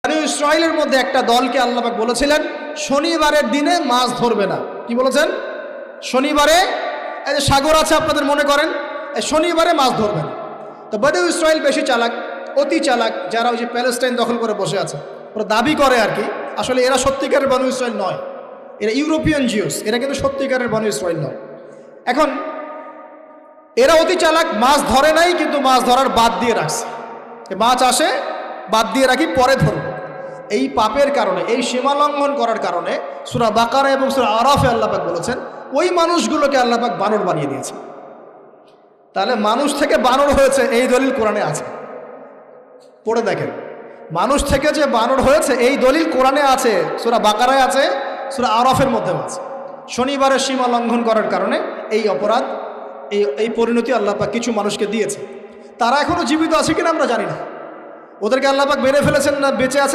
বনী ইসরাইলের মধ্যে একটা দলকে আল্লাহ পাক বলেছিলেন শনিবারের দিনে মাছ ধরবে না। কি বলেছেন? শনিবারে এই যে সাগর আছে আপনাদের মনে করেন, এই শনিবারে মাছ ধরবে না। তো বনী ইসরাইল বেশি চালাক, অতি চালাক, যারা ওই যে প্যালেস্টাইন দখল করে বসে আছে, ওরা দাবি করে আর কি, আসলে এরা সত্যিকারের বনী ইসরাইল নয়, এরা ইউরোপিয়ান জিউস, এরা কিন্তু সত্যিকারের বনী ইসরাইল নয়। এখন এরা অতি চালাক, মাছ ধরে নাই কিন্তু মাছ ধরার বাদ দিয়ে রাখছে, মাছ আসে বাদ দিয়ে রাখি পরে ধরব। এই পাপের কারণে, এই সীমা লঙ্ঘন করার কারণে সূরা বাকারা এবং সূরা আরাফে আল্লাহ পাক বলেছেন ওই মানুষগুলোকে আল্লাহ পাক বানর বানিয়ে দিয়েছে। তাহলে মানুষ থেকে বানর হয়েছে এই দলিল কোরআনে আছে, পড়ে দেখেন। মানুষ থেকে যে বানর হয়েছে এই দলিল কোরআনে আছে, সূরা বাকারায় আছে, সূরা আরাফের মধ্যেও আছে। শনিবারের সীমা লঙ্ঘন করার কারণে এই অপরাধ, এই পরিণতি আল্লাহ পাক কিছু মানুষকে দিয়েছে। তারা এখনো জীবিত আছে কিনা আমরা জানি না, ওদেরকে আল্লাহ পাক মেরে ফেলেছেন না বেঁচে আছে